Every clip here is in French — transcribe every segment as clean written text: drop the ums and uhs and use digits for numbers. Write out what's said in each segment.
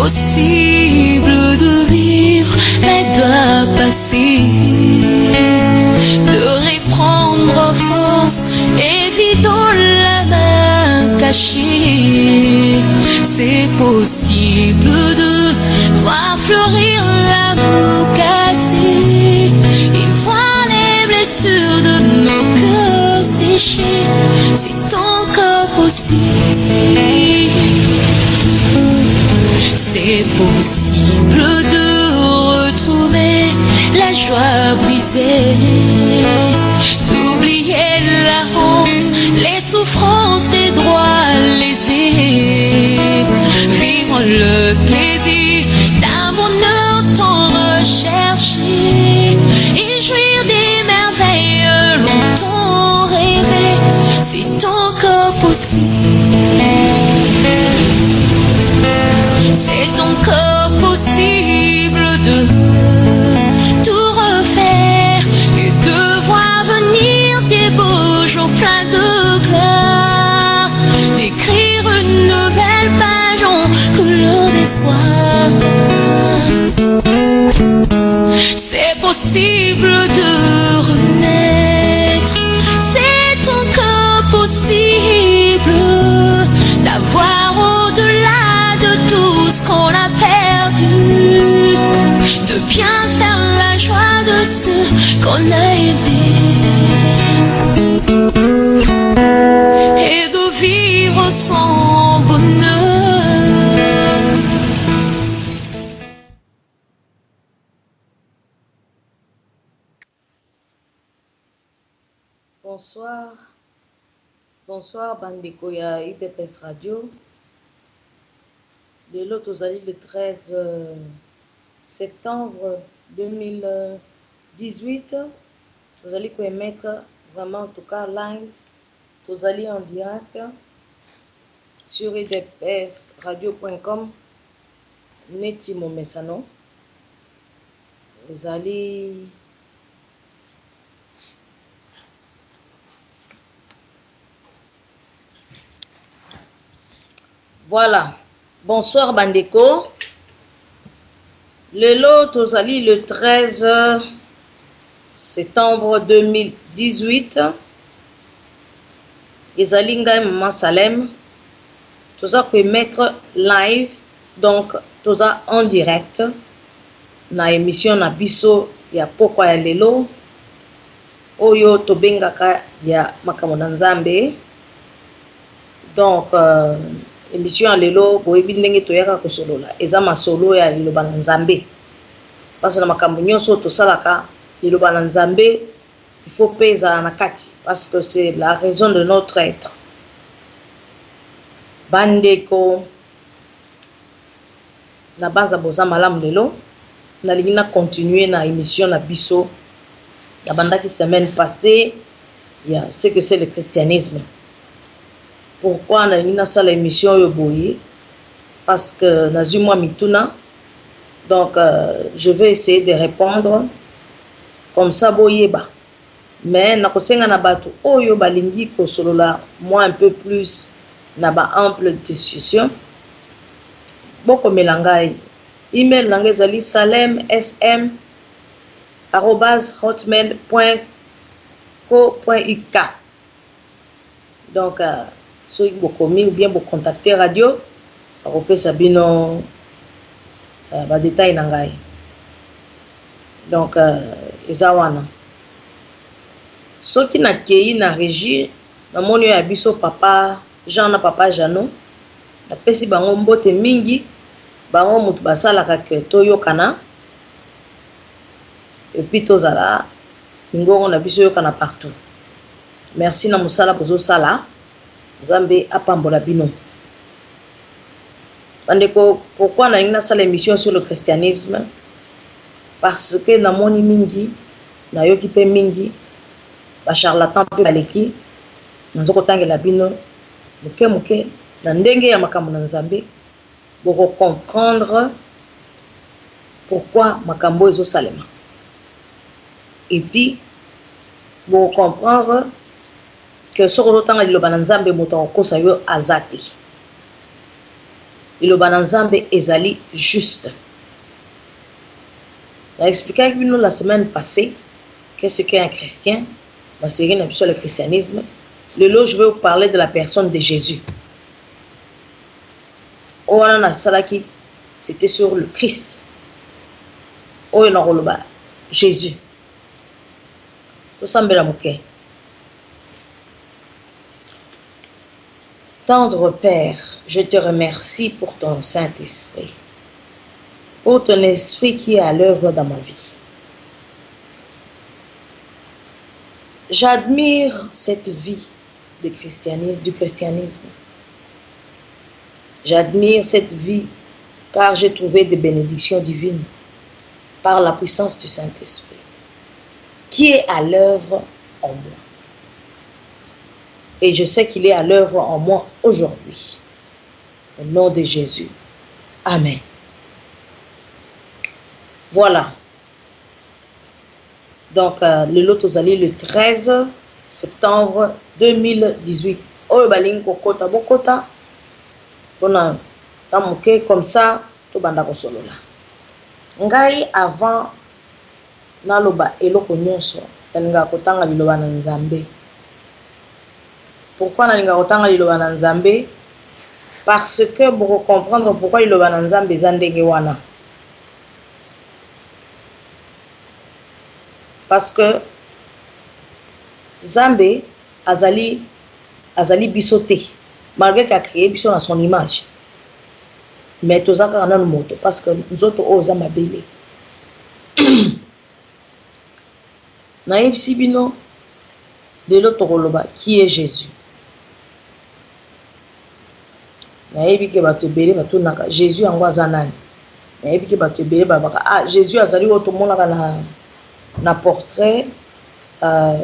possible de vivre mais doit passer, de reprendre force et vidant la main cachée. C'est possible de voir fleurir l'amour cassé, et voir les blessures de nos cœurs séchés. C'est encore possible. C'est possible de retrouver la joie brisée, d'oublier la honte, les souffrances des droits lésés, vivre le plaisir d'un bonheur tant recherché, et jouir des merveilles longtemps rêvées. C'est encore possible. C'est encore possible de tout refaire et de voir venir des beaux jours pleins de gloire, d'écrire une nouvelle page en couleur d'espoir. C'est possible de renaître, c'est encore possible d'avoir au-delà de tout ce qu'on a perdu, de bien faire la joie de ceux qu'on a aimés, et de vivre sans bonheur. Bonsoir. Bonsoir bandeko ya IDPS Radio. Lelo tozali le 13 septembre 2018. Tozali émettre vraiment en tout cas live. Tozali en direct sur idpsradio.com. Neti Momesano. Tozali voilà. Bonsoir bandeko. Lelo tozali le 13 septembre 2018. Ezali ngai Maman Salem. Toza émettre live, donc toza en direct na émission na biso ya pokwa ya lelo oyo tobengaka ya makambo na Nzambe. Donc émission à lelo boyebi ndenge toyaka kosolola eza masolo ya liloba na Nzambe, parce na makambo nyonso tosalaka liloba na Nzambe il faut pesa na kati, parce que c'est la raison de notre être. Bandeko na banza boza malamu lelo nalingi na continuer na émission na biso na bandaki semaine passée ya ce que c'est le christianisme. Pourquoi nalingi na sala émission yo boye? Parce que nazui moi mituna, donc je vais essayer de répondre comme ça boyeba, mais nakosenga na bato oyo balingi kosolola moi un peu plus na ba ample discussion. Boko melangai email nanga ezali salemsm@hotmail.co.uk. donc soki bokomi ou bien contacter radio akopesa bino ba détail na ngai. Donc eza wana soki nakei na régie namoni ya biso papa Jean na papa Jano, napesi bango mbote mingi, bango mutu basalaka ke toyokana et puis tozala ngongo na biso yokana partout. Merci na musala bozo sala, Nzambe apambola bino. Bandeko, pourquoi na ngina sala émission sur le christianisme? Parce que namoni mingi na yoki pe mingi ba charlatan pe baleki nazoko tangela bino muke na ndenge ya makambo na Nzambe boko comprendre pourquoi makambo ezo salema, et puis boko comprendre que soko tanga liloba na Nzambe moto akosa yo azati. liloba na Nzambe ezali juste. J'ai expliqué avec nous la semaine passée qu'est-ce qu'est un chrétien. Ma série sur le christianisme. Le lot, je vais vous parler de la personne de Jésus. C'était sur le Christ. Jésus. Tendre Père, je te remercie pour ton Saint-Esprit, pour ton esprit qui est à l'œuvre dans ma vie. J'admire cette vie du christianisme. J'admire cette vie car j'ai trouvé des bénédictions divines par la puissance du Saint-Esprit qui est à l'œuvre en moi. Et je sais qu'il est à l'œuvre en moi aujourd'hui. Au nom de Jésus. Amen. Voilà. Donc, le lot allé le 13 septembre 2018. Oh, balingo kota bokota. Bon, comme ça, tout banda kosolola. Ngai avant naloba eloko nyonso, nga kotanga liloba na Nzambe. Pourquoi nalinga kotanga liloba na Nzambe? Parce que pour comprendre pourquoi liloba na Nzambe zandenge wana. Parce que Nzambe azali bisoté, malgré qu'il a créé biso à son image. Mais tout ça quand on moto parce que nous autres osons mabele. Naïb Sibino de l'autre roloba qui est Jésus. Naïb qui va te bérer va tout naka Jésus en wazanani. Naïb qui va te bérer va ah Jésus azali auto mona na portrait à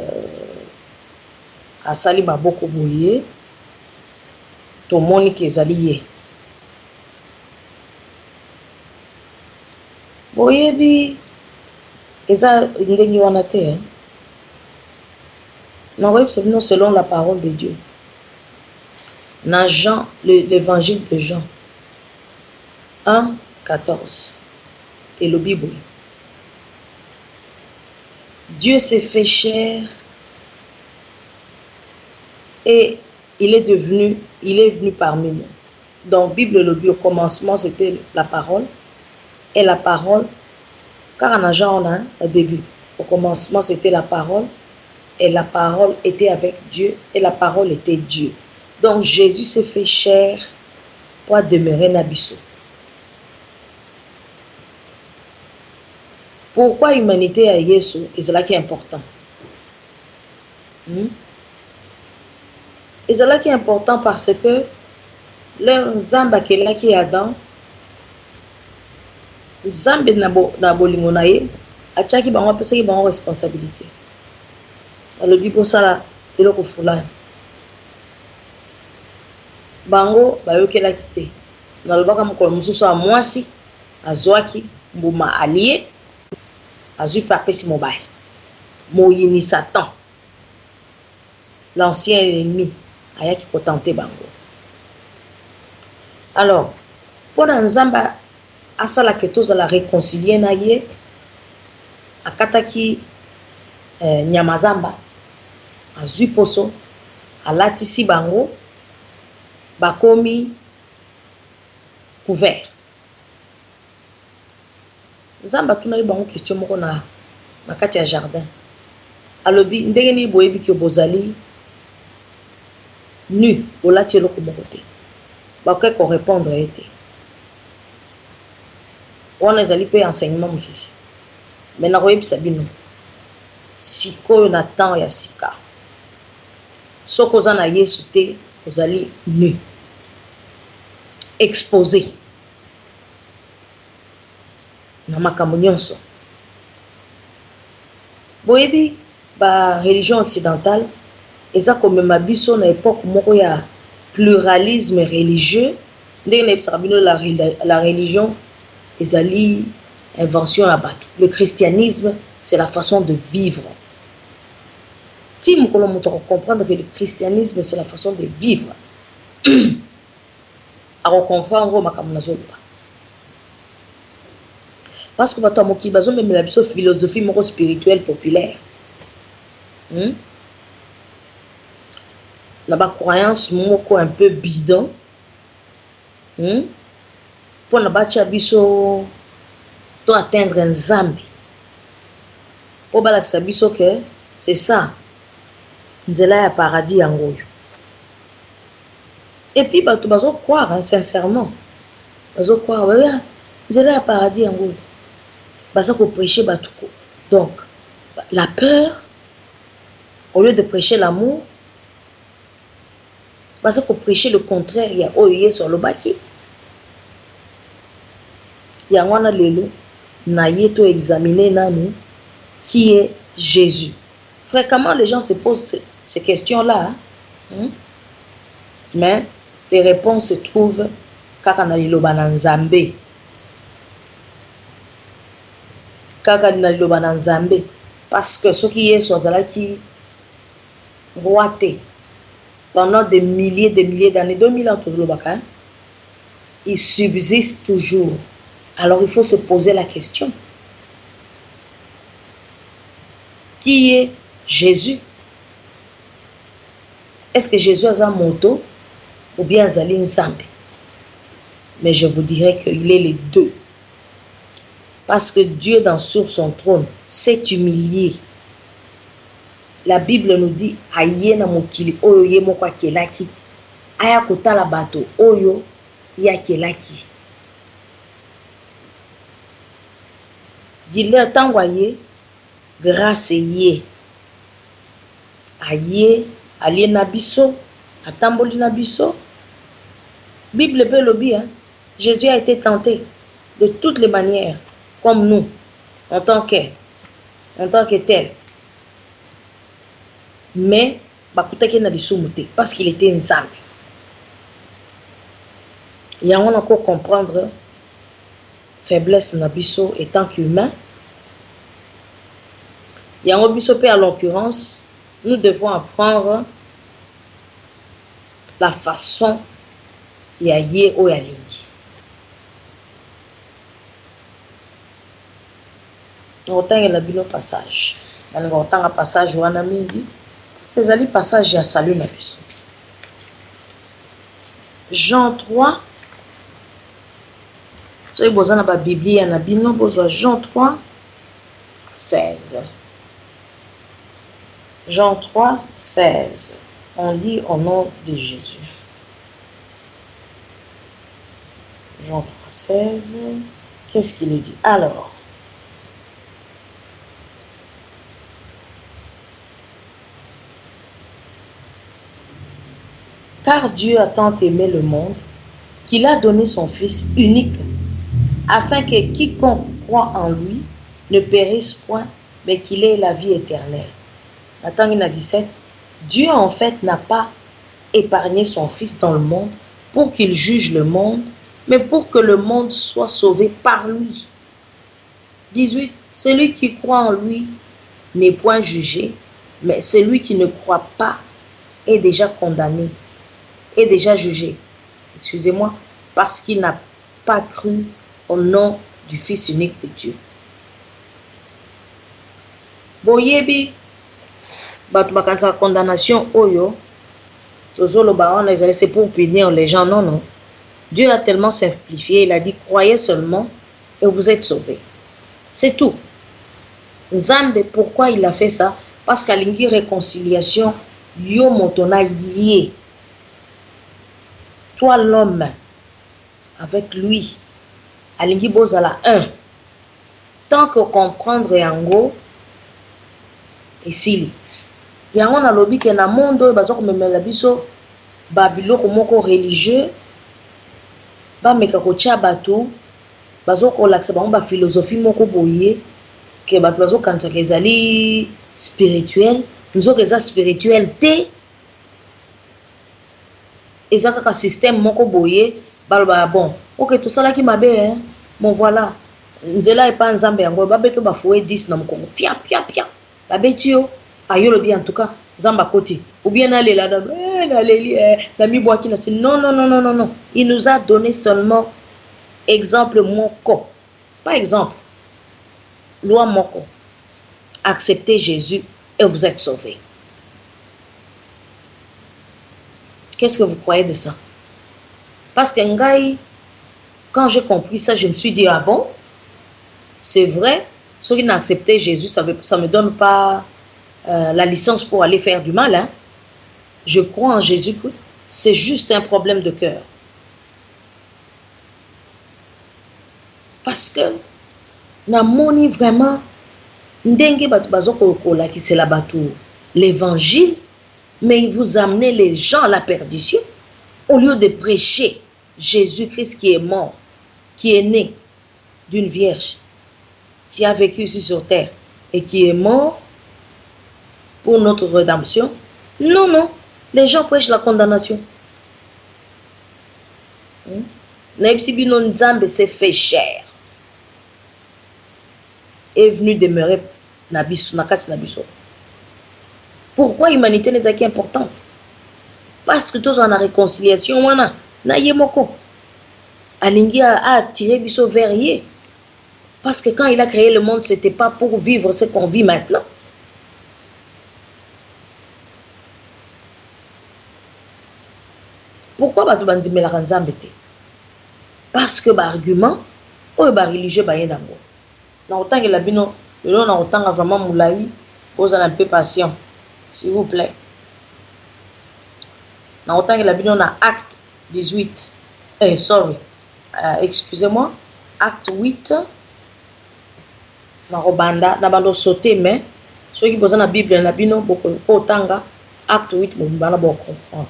sali maboko boye to moni ki ezali ye. Boyebi eza ndenge wana te. Non, selon la parole de Dieu. Dans Jean, l'évangile de Jean 1, 14 et le Bible. Dieu s'est fait chair et il est venu parmi nous. Dans la Bible, le Bible, au commencement, c'était la parole. Et la parole, car en Jean, on a un début. Au commencement, c'était la parole. Et la parole était avec Dieu. Et la parole était Dieu. Donc, Jésus s'est fait chair pour demeurer Nabiso. Pourquoi l'humanité a Yesu? Et c'est là qui est important. Et c'est là qui est important parce que leur zamba qui est là qui est Adam, Zambe na bolingo na ye, achaki bango pesaki bango responsabilité. Le Bible sala eloko fulani. Bango bayokela kite. Na lobaka mokolo mususu a mwasi azwaki mbuma allié azui papesi mobile. Moyini Satan. L'ancien ennemi ayaki potenter bango. Alors, pour Nzamba asala que tous la réconcilier na ye akataki nyamazamba azui poso alatisi bango bakomi couvert. Nzamba tuna yi bango question moko na kati ya jardin alobi ndenge ni boyebi ki bozali nu olati eloko moko te bakoki ko répondre ete on a des enseignements mususu. Mais na koyebisa bino sikoyo na temps ya sika. Soko oza na Yesu te ozali nu. Exposé. Na makambo nyonso. Boyebi ba religion occidentale eza komema biso na époque moko ya pluralisme religieux. Ndenge na yebisaka bino la religion ezali invention à battre. Le christianisme, c'est la façon de vivre. Si nous comprendre que le christianisme, c'est la façon de vivre. comprendre makambo nazoloba. Parce que bato moki bazo même la philosophie moko spirituelle populaire. La croyance moko un peu bidon. Pour na bacha biso to atteindre un zambi. Pour balakisa biso que c'est ça. Nzela ya paradis yango. Et puis bato bazo croire sincèrement. Bazo croire nzela ya paradis yango. Bazo ko prêcher batuko. Donc la peur au lieu de prêcher l'amour, bazo ko prêcher le contraire ya oyo sur le baki. Ya wana lelo na yeto examiner nani qui est Jésus. Fréquemment les gens se posent ces questions-là. Mais les réponses se trouvent kaka na liloba na Nzambe. Kaka na liloba na Nzambe. Parce que ce qui est sur qui roité pendant des milliers d'années, 2000 ans toujours le il subsiste toujours. Alors il faut se poser la question. Qui est Jésus? Est-ce que Jésus a un moto ou bien Zali Nzambe? Mais je vous dirais qu'il est les deux. Parce que Dieu, sur son trône, s'est humilié. La Bible nous dit ayena mokili oyo ye moko akelaki aya kotala bato oyo yakelaki. Dile tangwa ye grâce ye aye alie na biso atamboli na biso. Bible peut le dire, Jésus a été tenté de toutes les manières comme nous en tant que tel. Mais parce qu'il était Nzambe. Et on a encore comprendre faiblesse nabiso étant qu'humain. Et en l'occurrence, nous devons apprendre la façon ya ye o ya lingi. Autant il y a le passage. Autant un passage ou un ami. Parce que c'est le passage à salut na biso. Jean 3. Si vous avez la Bible, na bino besoin Jean 3 16. Jean 3 16. On lit au nom de Jésus. Jean 3 16. Qu'est-ce qu'il est dit? Alors, car Dieu a tant aimé le monde qu'il a donné son Fils unique, afin que quiconque croit en lui ne périsse point, mais qu'il ait la vie éternelle. Attends, il a 17. Dieu en fait n'a pas épargné son Fils dans le monde pour qu'il juge le monde, mais pour que le monde soit sauvé par lui. 18. Celui qui croit en lui n'est point jugé, mais celui qui ne croit pas est déjà condamné, est déjà jugé, excusez-moi, parce qu'il n'a pas cru au nom du Fils unique de Dieu. Boyebi, la condamnation, oyo, c'est pour punir les gens, non, non. Dieu a tellement simplifié, il a dit, croyez seulement et vous êtes sauvés. C'est tout. Nzambe, pourquoi il a fait ça? Parce qu'à l'ingui réconciliation, yo motona yé. Toi l'homme, avec lui, à l'ingui bozala un. Tant que comprendre yango, et s'il yango na lobi ke na monde bazoko memela biso babiloko moko religieux ba meka ko tia bato bazoko laksa bango ba philosophie moko boye ke bato bazoko kanisa ke ezali spirituel nzoko eza spirituel te eza kaka système moko boye baloba bon ok tout ça là qui mabe hein bon voilà nzela e pa nzambe yango ba beto ba foué 10 na mokongo pia babetio ayolo bien en tout cas zamba koti ou bien aller là Non, non, non, non, non, non. Il nous a donné seulement exemple moko. Par exemple, loi moko. Acceptez Jésus et vous êtes sauvés. Qu'est-ce que vous croyez de ça? Parce que ngai, quand j'ai compris ça, je me suis dit, ah bon, c'est vrai, ceux qui n'ont accepté Jésus, ça ne me donne pas la licence pour aller faire du mal. Hein. Je crois en Jésus, c'est juste un problème de cœur. Parce que, namoni vraiment, ndenge batu bazokola qui c'est la batou, l'évangile, mais vous amenez les gens à la perdition au lieu de prêcher Jésus-Christ qui est mort, qui est né d'une vierge, qui a vécu ici sur terre et qui est mort pour notre rédemption. Non, non, les gens prêchent la condamnation. Naïbsibino Nzambe s'est fait cher. Est venu demeurer Nabiso, Nakati Nabiso. Pourquoi l'humanité n'est pas importante? Parce que tous en la réconciliation, wana na yemoko. Alingi a attiré Biso vers yé. Parce que quand il a créé le monde, c'était pas pour vivre ce qu'on vit maintenant. Pourquoi batu bandimela Nzambe te? Parce que argument, oyo ba religieux ba yendango. Na autant que la bino, le na autant vraiment moulaï, pose un peu patient, s'il vous plaît. Na autant que la bino na acte 18, excusez-moi, acte 8, na robanda, na bando sauté, mais ceux qui posent la Bible, na bino, beaucoup, autant acte 8, bon, bana bon comprendre.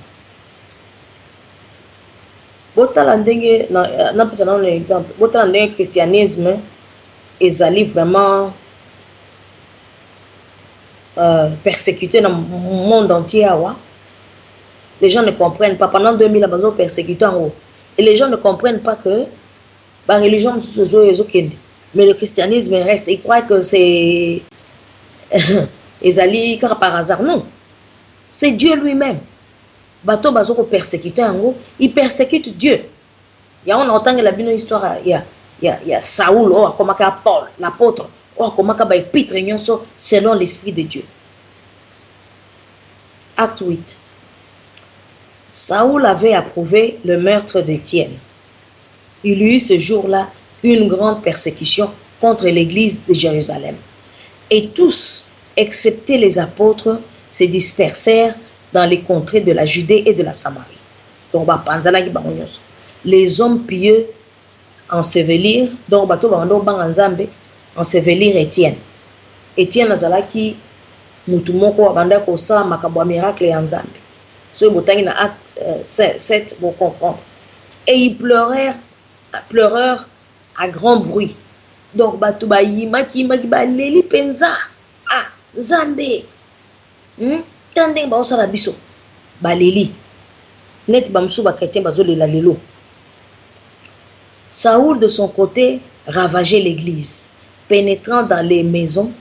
Botala ndenge, na pesa na un exemple, botala ndenge christianisme, ezali vraiment persécuté dans le monde entier. Les gens ne comprennent pas. Pendant 2000 ans, ils ont persécuté en haut. Et les gens ne comprennent pas que la religion, mais le christianisme reste. Ils croient que c'est ezali par hasard. Non. C'est Dieu lui-même. Bato bazoko persécuté en haut. Il persécute Dieu. Il y a on entend que la Bible histoire, il y a Saoul, comme Paul, l'apôtre, comme épître selon l'Esprit de Dieu. Acte 8. Saoul avait approuvé le meurtre d'Étienne. Il y eut ce jour-là une grande persécution contre l'église de Jérusalem. Et tous, excepté les apôtres, se dispersèrent dans les contrées de la Judée et de la Samarie. Donc, les hommes pieux ensevelir, donc bato bando banganzambe ensevelir Étienne. Étienne azalaki mutu moko abanda ko sala makabo miracle ya Nzambe. So botangi na acte 7 pour comprendre. Et ils pleurèrent à grand bruit. Donc bato ba yimaki ba leli penza. Ah, Nzambe. Tande ba osala biso. Ba leli. Net ba msu ba chrétien bazo lela lelo. Saoul, de son côté, ravageait l'église. Pénétrant dans les maisons,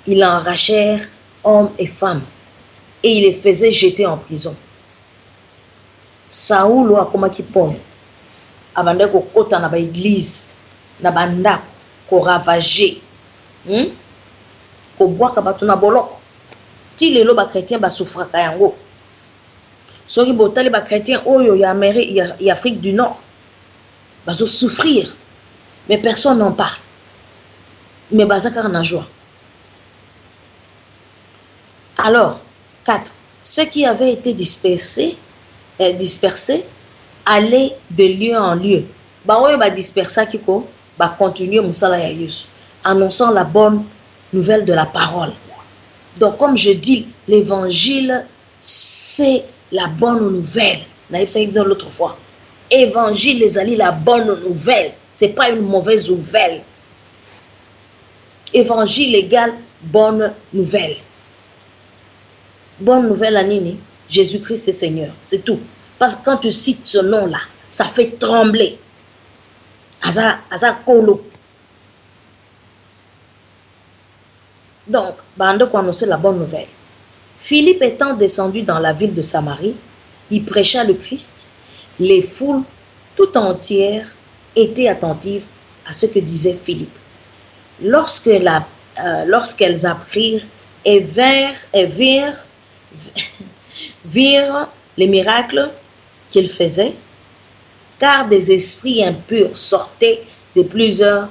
il enrachèrent hommes et femmes et il les faisait jeter en prison. Saoul a comment qui pone abanda ko kota na ba église na banda ko ravager ko boaka batu na boloko ti lelo ba chrétien ba souffraka yango soki botali ba chrétien oyo ya Amérique ya Afrique du Nord va souffrir, mais personne n'en parle. Mais bazakar na joie. Alors, 4. Ceux qui avaient été dispersés allaient de lieu en lieu. Ba oyo ba dispersa kiko ba continuer musala ya Yesu, annonçant la bonne nouvelle de la parole. Donc, comme je dis, l'évangile, c'est la bonne nouvelle. Naïf ça dans l'autre fois. Évangile les alliés, la bonne nouvelle. C'est pas une mauvaise nouvelle. Évangile égale bonne nouvelle. Bonne nouvelle à Nini, Jésus-Christ est Seigneur. C'est tout. Parce que quand tu cites ce nom-là, ça fait trembler. Aza kolo. Donc, bande pour annoncer la bonne nouvelle. Philippe étant descendu dans la ville de Samarie, il prêcha le Christ, les foules tout entières étaient attentives à ce que disait Philippe. Lorsqu'elles apprirent et virent les miracles qu'il faisait, car des esprits impurs sortaient de plusieurs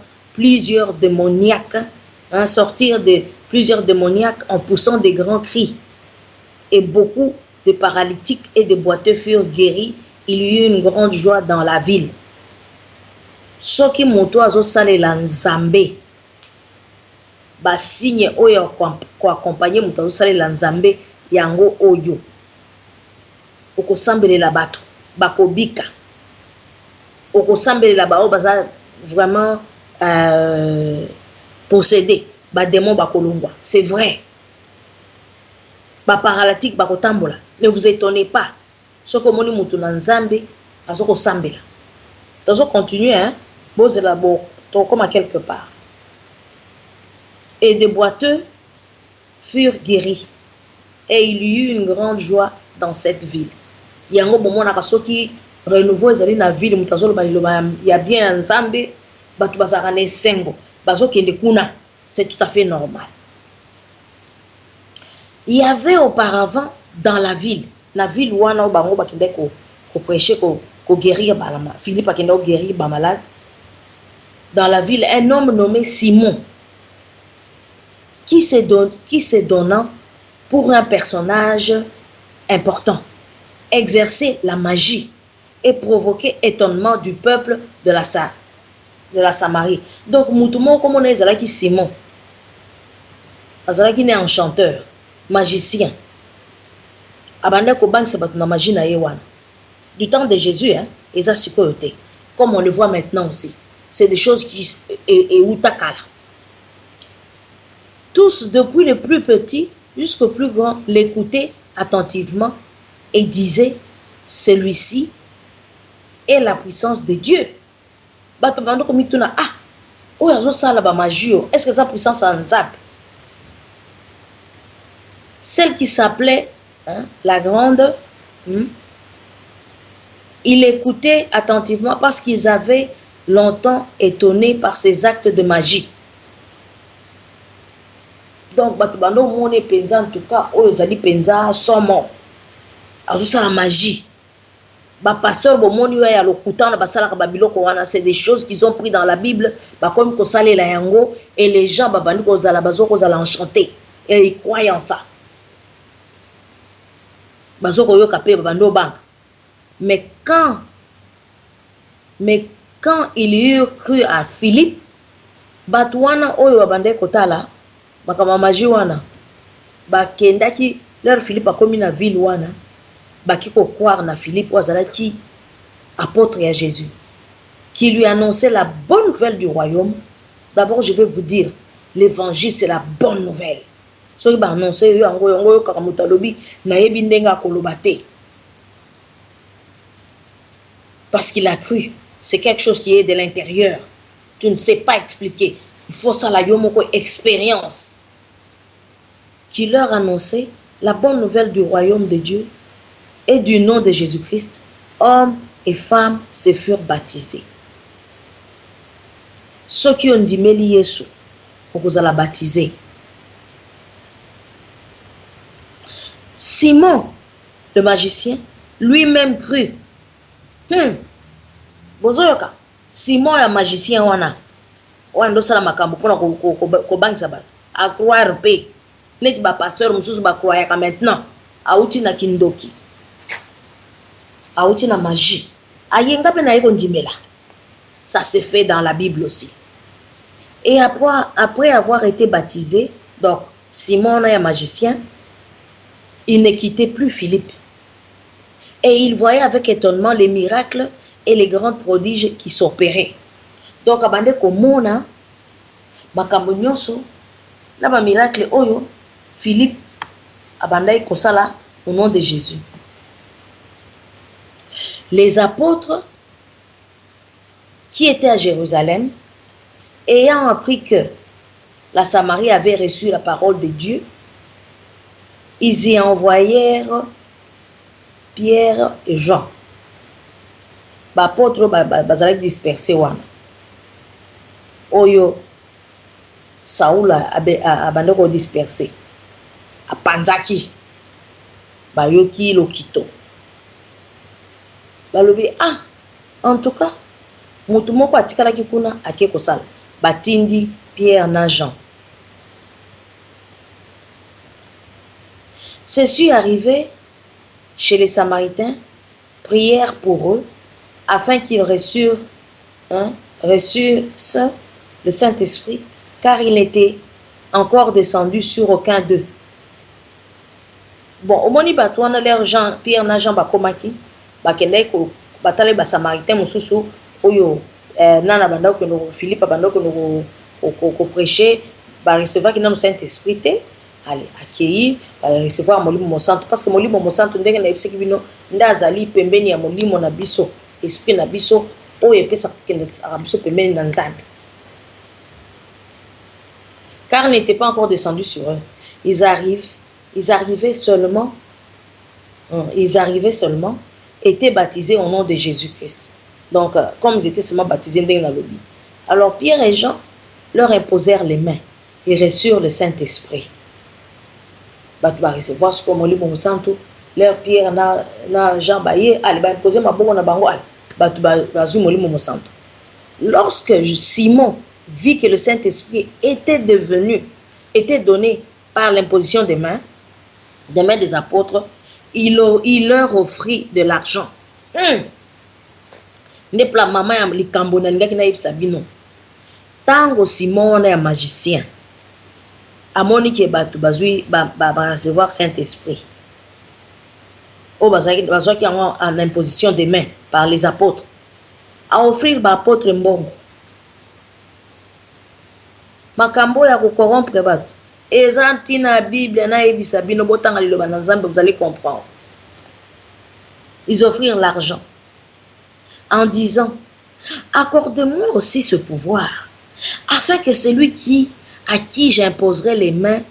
démoniaques, sortir de plusieurs démoniaques en poussant des grands cris. Et beaucoup de paralytiques et de boiteux furent guéris. Il y eut une grande joie dans la ville. Soki moto azosalela nzambe, basigne oyo ko accompagner moto azosalela nzambe yango oyo. Okosambelela bato, bakobika. Okosambelela bao baza vraiment possédé, ba démon bakolongwa. C'est vrai. Ba paralytique bakotambola. Ne vous étonnez pas. Soko moni mutu na nzambe azoko sambela. Tozo continuer hein. Bozela bo to comme à quelque part. Et des boiteux furent guéris. Et il y eut une grande joie dans cette ville. Yango bomona kasoki renouveau ezali na ville mutazolo ba ya bien nzambe batu bazaka ne sengo bazokende kuna. C'est tout à fait normal. Il y avait auparavant dans la ville wana bango bakende ko prêcher ko guérir balama. Philippe akende ko guérir ba malade. Dans la ville, un homme nommé Simon qui se donnant pour un personnage important, exercer la magie et provoquer étonnement du peuple de la Samarie. Donc, moutoumon comme on est Zalaki Simon, Zalaki est enchanteur, magicien. Abandé ko bank se bat na magie na yewan. Du temps de Jésus, hein, et ça c'est comme on le voit maintenant aussi. C'est des choses qui et utakala. Tous, depuis le plus petit jusqu'au plus grand, l'écoutaient attentivement et disaient, celui-ci est la puissance de Dieu. Est-ce que sa puissance en zap? Celle qui s'appelait la grande, il écoutait attentivement parce qu'ils avaient longtemps étonné par ses actes de magie. Donc, batubando mone penza en tout cas, oyozali penza somo. Azusa la magie. Ba pasteur bo moni ya lokutana basala ka babiloko wana, c'est des choses qu'ils ont pris dans la Bible, ba comme ko sale la yango et les gens ba bandi ko zala bazoko zala enchanté et ils croient en ça. Bazoko yo kapé ba bando bang. Mais quand ils eurent cru à Philippe, Batouana oyo babande kotala, bakama magie wana, bakendaki leur Philippe a commis na ville wana, bakiko croire na Philippe wazalaki apôtre à Jésus, qui lui annonçait la bonne nouvelle du royaume. D'abord, je vais vous dire, l'évangile c'est la bonne nouvelle. Soki ba annoncer yo yango kakamuta lobi na yebi ndenga kolobate. Parce qu'il a cru. C'est quelque chose qui est de l'intérieur. Tu ne sais pas expliquer. Il faut ça la yomoko expérience. Qui leur annonçait la bonne nouvelle du royaume de Dieu et du nom de Jésus-Christ. Hommes et femmes se furent baptisés. Ceux qui ont dit Meli Yesu, vous allez baptiser. Simon, le magicien, lui-même crut. Bozoyoka Simon ya magicien wana ndo sala makambo pona ko bangisa ba a croire pe neti ba pasteur mususu ba croire ka maintenant auti na kindoki auti na magie ayenga pe na yeko ndimela. Ça se fait dans la Bible aussi. Et après avoir été baptisé, donc Simon ya magicien, il ne quittait plus Philippe et il voyait avec étonnement les miracles et les grands prodiges qui s'opéraient. Donc, abande komona makambo nyonso na ba miracle oyo Philippe abandai kosala au nom de Jésus. Les apôtres qui étaient à Jérusalem, ayant appris que la Samarie avait reçu la parole de Dieu, ils y envoyèrent Pierre et Jean. Apôtre bazalaki dispersé wana. Oyo Saoul abande ko dispersé. Apanzaki. Bayoki lokito. Balobi en tout cas mutu moko atikalaki kuna ake kosala. Batindi Pierre na Jean. Ceux arrivés chez les Samaritains, prièrent pour eux afin qu'ils reçurent le Saint-Esprit, car il n'était encore descendu sur aucun d'eux. Bon, au moni batouana l'air Jean, Pierre na Jean bakomaki, bakendai ko batale ba Samaritain mususu oyo nana banda ko no Philippe banda ko no ko prêcher ba recevoir ki na Saint-Esprit te. Allez, accueillir, recevoir Molimo Santo, parce que Molimo Santo ndenge na yebisaki bino ndazali pembeni ya Molimo na biso, esprit na biso oyo epesa kende biso pembeni na Nzambe. Car n'était pas encore descendu sur eux. Ils arrivaient seulement, étaient baptisés au nom de Jésus-Christ. Donc, comme ils étaient seulement baptisés ndenge na lobi. Alors Pierre et Jean leur imposèrent les mains et reçurent le Saint-Esprit. Batu ba recevoir ce comme Molimo Santo, leur Pierre na Jean baye, allez ba imposer ma bongo na bango, batu ba zu Molimo Santo. Lorsque Simon vit que le Saint-Esprit était donné par l'imposition des mains des apôtres, il leur offrit de l'argent. Ne pla mama ya likambo na ngaki na yebisa bino. Tango Simon na ya magicien. Amoni ke batu bazui ba recevoir Saint-Esprit. O bazaki en imposition des mains par les apôtres. A offrir ba apôtre mbongo. Makambo ya ko corrompre batu. Ezanti na Bible na yebisa bino botanga liloba na Nzambe, vous allez comprendre. Ils offrirent l'argent en disant: accorde-moi aussi ce pouvoir, afin que celui à qui j'imposerai les mains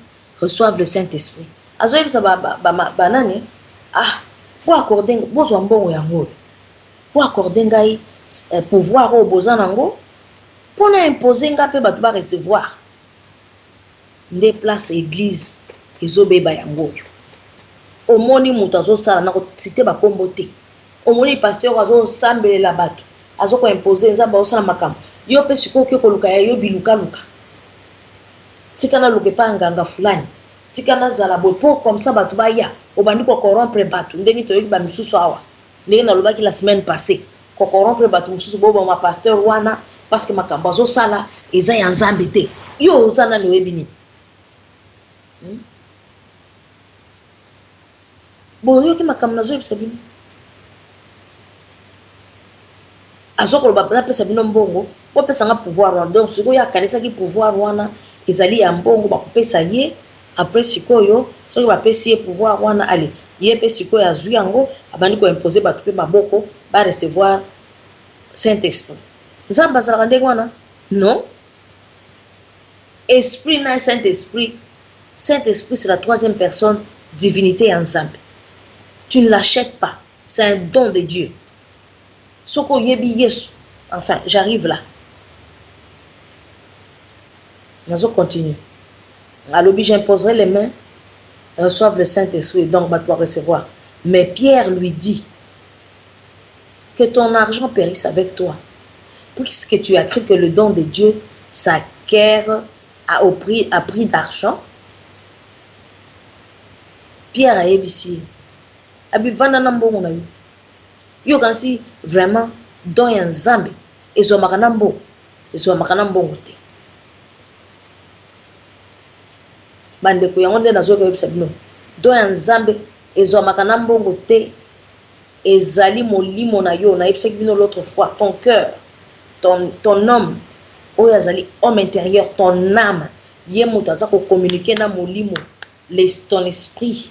reçoive le Saint-Esprit. Azoyem sa banane, pour accorder bozo mbongo yango, pour accorder ngai pouvoir au boza nango, pour na imposer nga pe batu ba recevoir. Nde place église ezobeba yango. Omoni mutu azosala na cité bakombo te. Omoni pasteur azosambelela batu, azoko imposer Nzambe osala makambo. Yo pe sikoki koluka ya yo biluka luka. Tikana luke pa nganga fulani. Tikana zala bopo comme ça batu ba ya. Obandi ko corrompre batu. Ndenge to yoki ba misusu awa. Ndenge na lobaki la semaine passée. Ko corrompre batu misusu bobo ma pasteur wana parce que makambo azosala eza ya Nzambe te. Yo ozana no ebini. Bo yo ki makambo nazo yebisa bino. Azoko loba na pesa bino mbongo, po pesa nga pouvoir wana. Donc siko ya kanisa ki pouvoir wana ezali ya mbongo ba kopesa ye, après sikoyo soki ba pesi ye pouvoir wana ali ye pe sikoyo azui yango abandi ko imposer batu pe maboko ba recevoir Saint-Esprit. Nzamba zala ndenge wana? Non. Esprit na Saint-Esprit. Saint-Esprit c'est la troisième personne, divinité en Nzambe. Tu ne l'achètes pas, c'est un don de Dieu. Soko yebi Yesu. Enfin, j'arrive là. Nous continuons. Alors, j'imposerai les mains, reçoivent le Saint-Esprit, donc va toi recevoir. Mais Pierre lui dit que ton argent périsse avec toi, puisque tu as cru que le don de Dieu s'acquiert à prix d'argent. Pierre a ébissi. Abi vanda nambo na yo. Yo kansi vraiment don ya Nzambe ezo makanambo te. Bande ko yango nde nazoka yebisa bino. Don ya Nzambe ezo makanambo te. Ezali molimo na yo na yebisa bino l'autre fois, ton cœur, ton homme, oyo azali homme intérieur, ton âme, ye moto aza ko communiquer na molimo, ton esprit.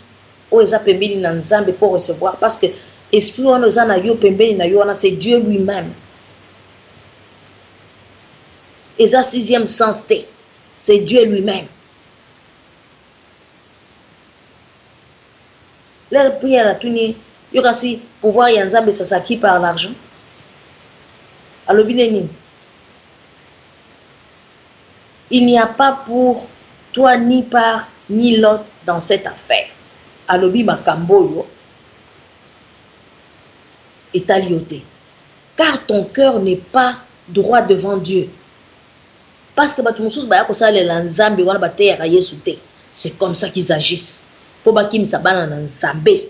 Oza pembeni na Nzambe pour recevoir, parce que esprit wana oza na yo pembeni na yo wana c'est Dieu lui-même. Eza sixième sens te, c'est Dieu lui-même. Leur prière a tuni Yokasi pouvoir yanzambe ça s'acquit par l'argent. Alobi nini. Il n'y a pas pour toi ni part ni l'autre dans cette affaire. Alobi makamboyo est alioté. Car ton cœur n'est pas droit devant Dieu. Parce que c'est comme ça qu'ils agissent. Pour bakim sabana na nzambe.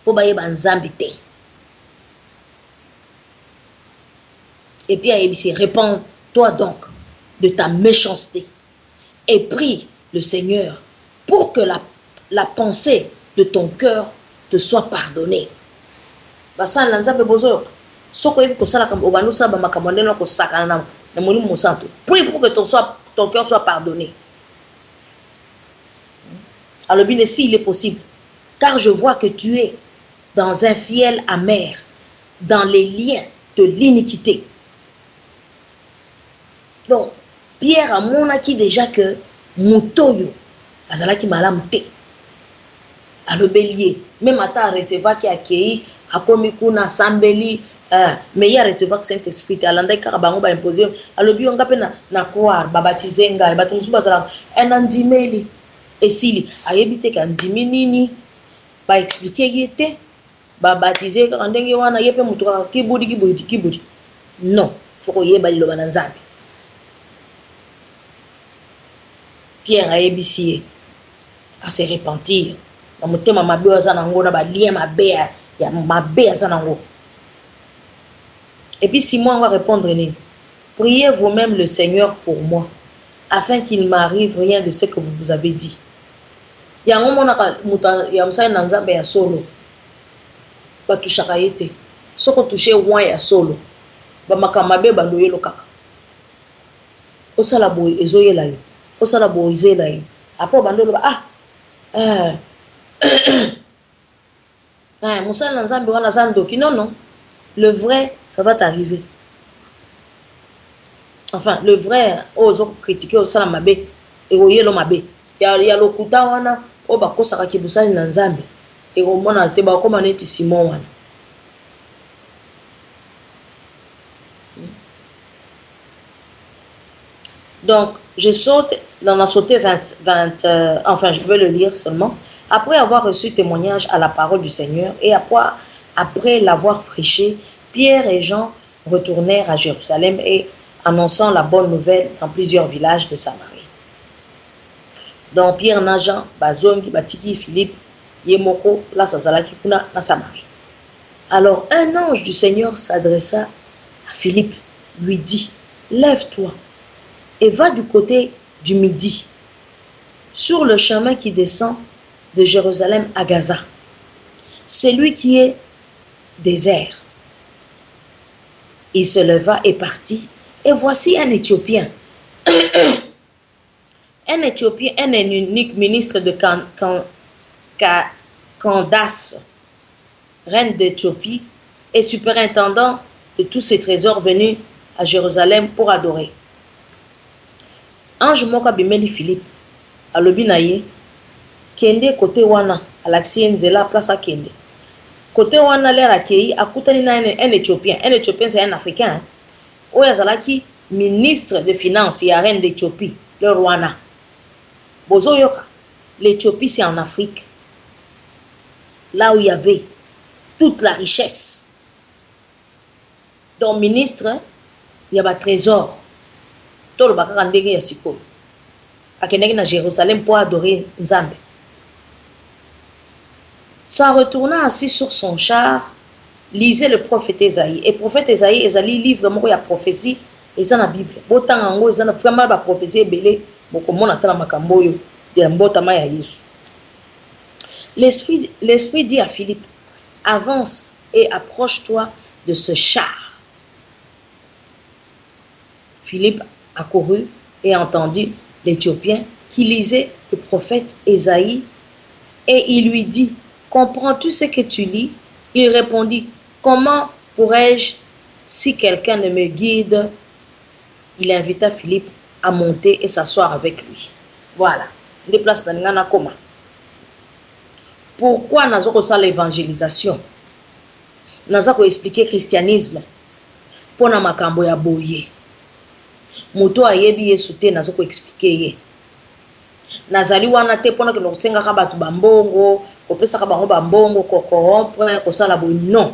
Pour bayeba nzambe te. Et puis il répands-toi donc de ta méchanceté et prie le Seigneur pour que la pensée de ton cœur te soit pardonnée. Basa nzambe bozo soko yebi ko sala kambo banu sa ba makambo ndeno ko sakana na molimu mosanto. Prie pour que ton cœur soit pardonné. Alors bien si il est possible, car je vois que tu es dans un fiel amer, dans les liens de l'iniquité. Donc, Pierre a monaki déjà que Moutoyo, azalaki malam te. À le bélier, même à ta recevoir qui a accueilli, à komikuna sambeli, mais il y a recevoir que Saint-Esprit, à l'endroit karabango ba imposer, à le bio ngape na croire, ba baptiser nga, ba tumusu bazala, un andimeli, et s'il a évité qu'un diminini, ba expliquer yete, ba baptiser quand ndenge wana yepe mutuka kibudi. Non, faut que yeba lilo bananzabi. Pierre a ébissé à se repentir. Dans mon thème, ma belle zanango, na ba lien ma belle, ya ma belle zanango. Et puis Simon va répondre, priez vous-même le Seigneur pour moi, afin qu'il m'arrive rien de ce que vous vous avez dit. Ya ngomona muta ya msai nanzambe ya solo. Ba tushaka yete. Soko touché wa ya solo. Ba makamabe ba loyelo kaka. Osala boy ezoyela yo. Osala boizela yo. Après bandolo ba Moussa nanzambe wana zandoki. Non. Le vrai, ça va t'arriver. Enfin, le vrai, ozo critiquer osala mabe et oyelo mabe. Ya lokuta wana o bakosaka kibusali na nzambe. Et au mona te ba koma neti Simon wana. Donc, je saute, dans la sautée 20 enfin, je vais le lire seulement. Après avoir reçu témoignage à la parole du Seigneur et après l'avoir prêché, Pierre et Jean retournèrent à Jérusalem et annonçant la bonne nouvelle dans plusieurs villages de Samarie. Donc, Pierre na Jean, Bazongi, Batiki, Philippe, Yemoko, la Sazalaki, Kuna, na Samarie. Alors, un ange du Seigneur s'adressa à Philippe, lui dit, lève-toi et va du côté du midi, sur le chemin qui descend de Jérusalem à Gaza. C'est lui qui est désert. Il se leva et partit, et voici un Éthiopien. Un Éthiopien, un unique ministre de Candace, reine d'Éthiopie, et superintendant de tous ses trésors venus à Jérusalem pour adorer. Ange moka bimeli Philippe, alobi na ye, kende côté wana, alaxie nzela place à kende. Côté wana l'air accueilli, akutani na un Éthiopien. Un Éthiopien c'est un Africain. Oyazalaki ministre de finances et reine d'Éthiopie, le Rwanda. Bozo yoka, l'Éthiopie c'est en Afrique. Là où il y avait toute la richesse. Donc ministre, il y a un trésor. Tout le bakaka ndenge ya sikoyo. Akendeki na Jérusalem pour adorer Nzambe. S'en retournant assis sur son char, lisait le prophète Esaïe. Et le prophète Esaïe, Esaïe livre moko ya prophétie, eza na Bible. Botanga ngo eza na vraiment ba prophétie ebele, bokomona tala makambo yo ya mbotama ya Yesu. L'esprit dit à Philippe, avance et approche-toi de ce char. Philippe accourut et entendit l'Éthiopien qui lisait le prophète Esaïe et il lui dit, comprends-tu ce que tu lis? Il répondit, comment pourrais-je si quelqu'un ne me guide? Il invita Philippe à monter et s'asseoir avec lui. Voilà. Déplace dans Ngana Koma. Pourquoi nous avons l'évangélisation? naza ko expliquer christianisme pona makambo ya boye moto ayebi Yesu te naza ko expliquer ye nazali wana te pona ke lokosengaka bato bambongo kopesaka bango bambongo kokorompre kosala boye non.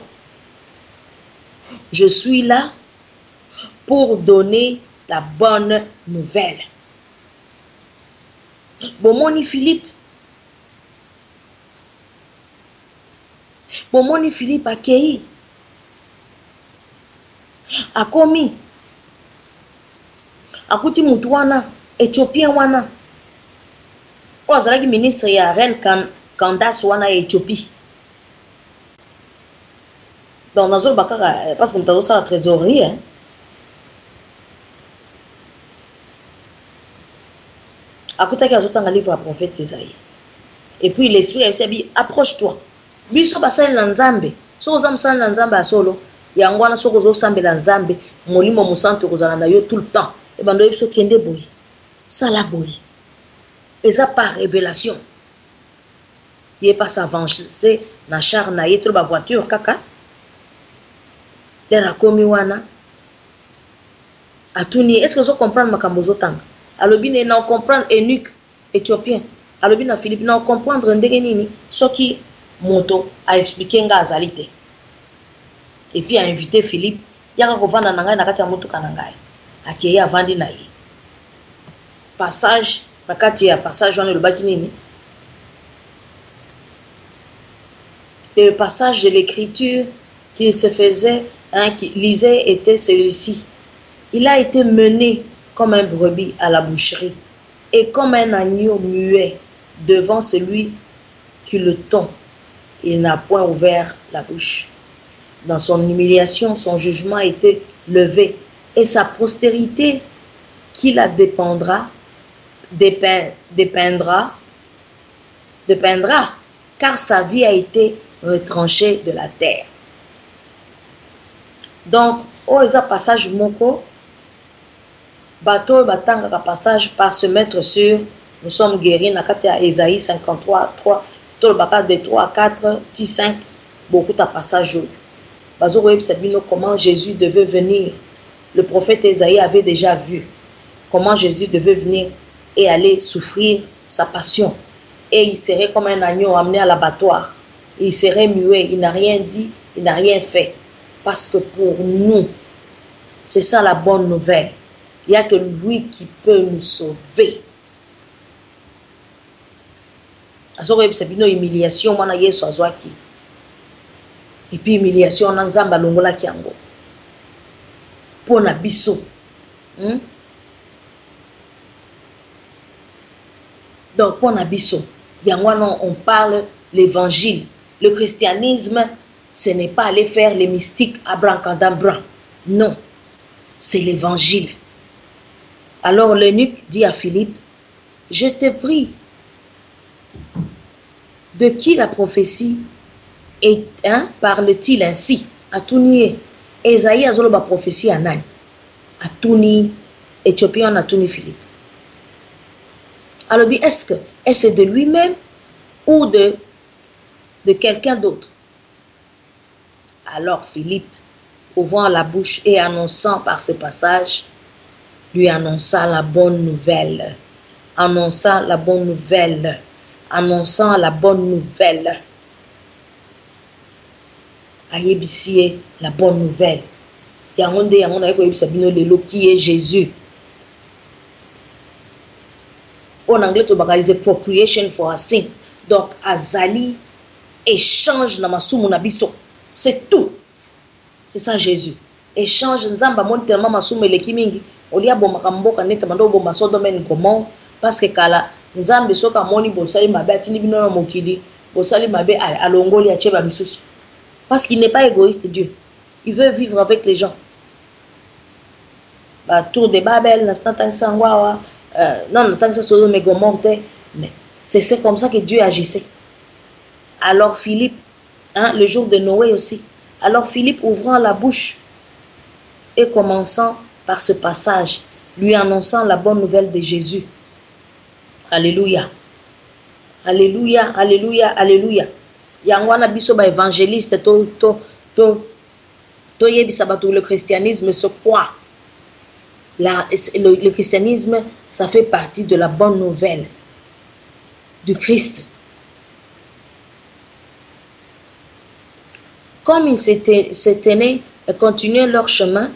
Je suis là pour donner la bonne nouvelle. Bomoni Philippe akei akomi akuti mutu wana Éthiopien wana o azalaki ministre ya reine Candace wana ya Éthiopie. Donc nazo bakaka parce que mutazo sala trésorerie hein. Akutaki azotanga livre à prophète Isaïe. Et puis l'esprit a dit approche-toi. Biso basali na Nzambe. So oza musala na Nzambe asolo, yango wana soko zo sambela Nzambe, molimo musantu kozala na yo tout le temps. Et bando biso kende boye. Sala boye. Eza par révélation. Il pas s'avancer na char na yetro ba voiture kaka. Dera komi wana. Atuni, est-ce que vous comprenez makambo zotanga? Alobi ne na comprendre eunuque éthiopien. Alobi na Philippe na comprendre ndenge nini soki moto a expliqué nga azalite. Et puis a invité Philippe, yaka kovanda na ngai na kati ya moto kanangai. Akeye avandi na ye. Passage na kati ya passage wana lobaki nini? Le passage de l'écriture qui se faisait, hein, qui lisait était celui-ci. Il a été mené comme un brebis à la boucherie et comme un agneau muet devant celui qui le tond. Il n'a point ouvert la bouche. Dans son humiliation, son jugement a été levé et sa postérité qui la dépendra, car sa vie a été retranchée de la terre. Donc, oh, il y a passage moko. Bateau batanga passage par se mettre sur nous sommes guéris na katia Ésaïe 53 3 tol baka de 3 4 10 5 beaucoup de passages bazo web sabino comment Jésus devait venir. Le prophète Ésaïe avait déjà vu comment Jésus devait venir et aller souffrir sa passion et il serait comme un agneau amené à l'abattoir. Il serait muet, il n'a rien dit, il n'a rien fait parce que pour nous c'est ça la bonne nouvelle. Il n'y a que lui qui peut nous sauver. C'est une humiliation. Et puis humiliation, on a Nzamba longola kiango. Pour na biso. Donc pour na biso, on parle l'évangile. Le christianisme, ce n'est pas aller faire les mystiques à brancadabra. Non, c'est l'évangile. Alors l'eunuque dit à Philippe, je te prie, de qui la prophétie parle-t-il ainsi? Atuni, Esaïe a la prophétie à Nani. Atuni, Éthiopien Atuni Philippe. Alors est-ce de lui-même ou de quelqu'un d'autre? Alors Philippe, ouvrant la bouche et annonçant par ce passage, lui annonça la bonne nouvelle, annonçant la bonne nouvelle, annonçant la bonne nouvelle. Ayebisiye la bonne nouvelle. Yangonde yangon ayeko yebisa bino lelo qui est Jésus. En anglais to bakalize propitiation for a sin. Donc azali échange na masumu na biso. C'est tout. C'est ça Jésus. Échange nzamba mon tellement masumu eleki mingi. Olia bomaka mboka neta mando bomba Sodome ni Gomorrhe parce que kala nzambe soka moni bosali mabe atini bino na mokili bosali mabe alongoli a cheba misusu parce qu'il n'est pas égoïste Dieu. Il veut vivre avec les gens. Bah tour de Babel l'instant tant que sangwa non tant que Sodome et Gomorrhe mais c'est comme ça que Dieu agissait. Alors Philippe hein, le jour de Noé aussi. Alors Philippe ouvrant la bouche et commençant par ce passage, lui annonçant la bonne nouvelle de Jésus. Alléluia. Alléluia, alléluia, alléluia. Yangwana biso ba évangéliste to le christianisme, c'est quoi? Le christianisme, ça fait partie de la bonne nouvelle du Christ. Comme ils s'étaient et continuaient leur chemin,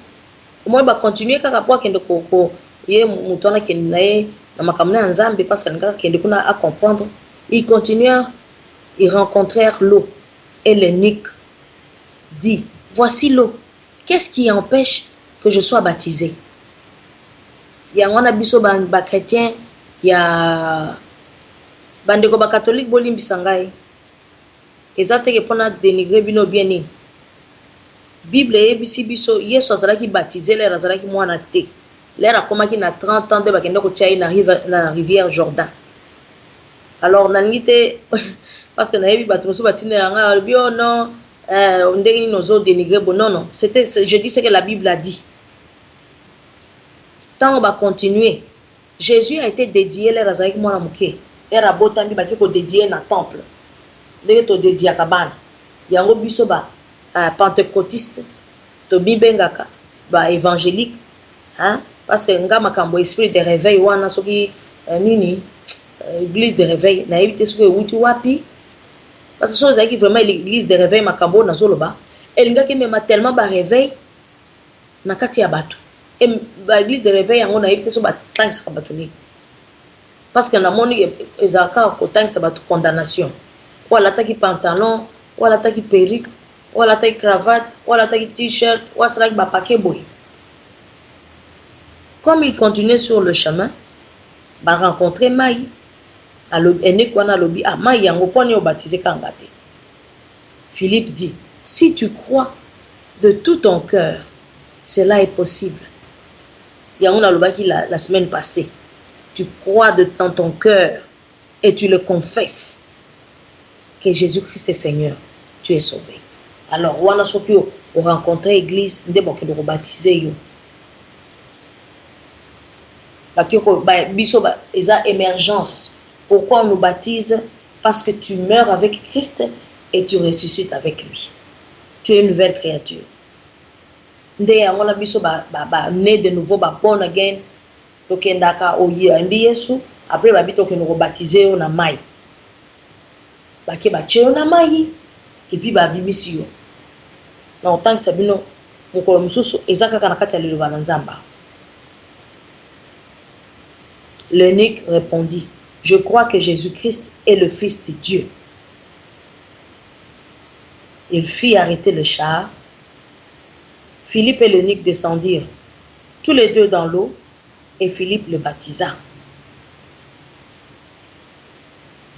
moi bah continuer kaka kwa kende ko ye mutona kende nae na makamna nzambe parce que ngaka kende kuna à comprendre. Ils continuèrent, ils rencontrèrent l'eau et l'eunuque dit: voici l'eau, qu'est-ce qui empêche que je sois baptisé? Il y a un biso ba chrétien, il y a bandeko ba catholique bolimbisa ngai ezate ke pona dénigrer bino bien ni Bible ebisi biso Yesu azalaki baptisé l'air azalaki mwana te l'air akomaki na 30 ans de bakende ko tia na rivière Jordan. Alors nanite parce que nayebi bato mosu batindela nga bio non ndenge ni nozo dénigrer bon non c'était je dis ce que la Bible a dit. Tant on va continuer, Jésus a été dédié l'air azalaki mwana muke l'air abotambi baki ko dédié na temple ndenge to dédié kabana yango biso ba pentecôtiste to bibengaka ba évangélique hein parce que nga makambo esprit de réveil wana soki nini église de réveil na éviter ce que wuti wapi parce que chose qui vraiment l'église de réveil makambo na zoloba elinga ke mema tellement ba réveil na kati ya batu et ba église de réveil yango na éviter so ba tangisa ka batu ni parce que na moni ezaka ko tangisa batu condamnation wala taki pantalon wala taki perruque wala taki cravate wala taki t-shirt wala taki ba paquet boy. Comme il continuait sur le chemin, ba rencontrer Maï à l'Enekwana lobi ah Maï yango poni o baptisé kangate. Philippe dit: si tu crois de tout ton cœur, cela est possible. Yango na lobaki la semaine passée. Tu crois dans ton cœur et tu le confesses que Jésus-Christ est Seigneur, tu es sauvé. Alors wana soki o rencontrer église nde boke de baptiser yo. Biso eza émergence. Pourquoi on nous baptise? Parce que tu meurs avec Christ et tu ressuscites avec lui. Tu es une nouvelle créature. Nde yango na biso né de nouveau born again. Tokendaka oyi mbi Yesu après babito ke no baptiser yo na mai. Bake bache na mai et puis babimisi yo. Na autant que sabino mukolo mususu ezaka kana kati ya liloba na nzamba. L'eunuque répondit: je crois que Jésus-Christ est le Fils de Dieu. Il fit arrêter le char. Philippe et l'eunuque descendirent tous les deux dans l'eau et Philippe le baptisa.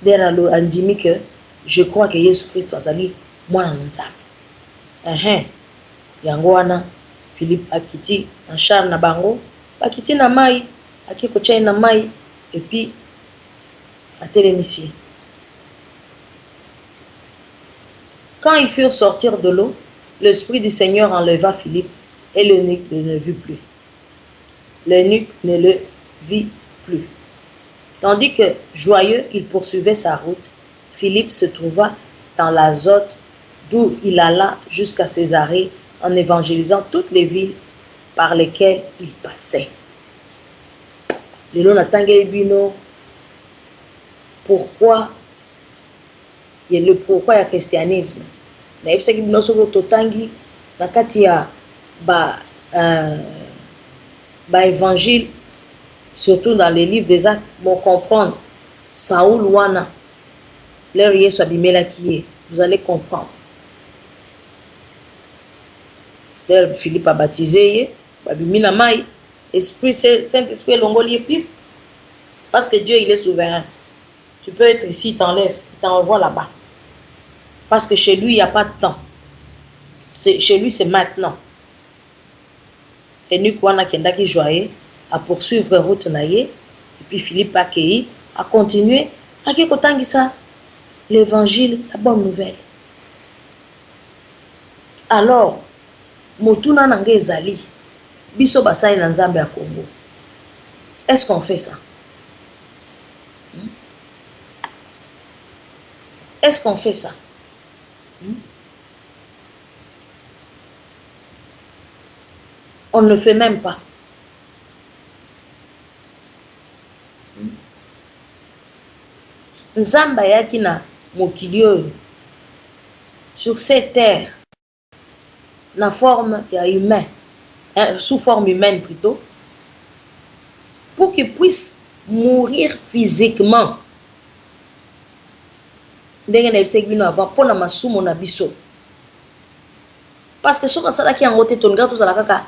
Derrière l'eau, on dit que je crois que Jésus-Christ a zali mwana nzambe. Yango wana Philippe akiti en char na bango, akiti na mai, akiko chai na mai et puis atelemisi. Quand ils furent sortir de l'eau, l'Esprit du Seigneur enleva Philippe et l'eunuque ne le vit plus. L'eunuque ne le vit plus. Tandis que, joyeux, il poursuivait sa route, Philippe se trouva dans l'Azote, d'où il alla jusqu'à Césarée en évangélisant toutes les villes par lesquelles il passait. Pourquoi il y a le pourquoi il y a christianisme? Na yebisa ki bino soko totangi na kati ya ba évangile, surtout dans les livres des actes, pour comprendre Saoul wana leur Yesu abimela qui est, vous allez comprendre. Leur Philippe a baptisé babimina mai, esprit Saint-Esprit longoli puis parce que Dieu il est souverain. Tu peux être ici, il t'enlève, il t'envoie là-bas. Parce que chez lui, il n'y a pas de temps. Chez lui, c'est maintenant. Et nous, on a joyeux à poursuivre route naïe. Et puis Philippe a accueilli, a continué à ça l'évangile, la bonne nouvelle. Alors, Motuna Nange Zali, Biso Basai Nanzambe à Congo. Est-ce qu'on fait ça? Est-ce qu'on fait ça? On ne le fait même pas. Nzamba yaki na mokili oyo sur cette terre na forme humaine, sous forme humaine plutôt, pour qu'il puisse mourir physiquement. Ndenge na ebiseki bino avant pona masumo na biso. Parce que soka sala ki yango te tolinga tozala kaka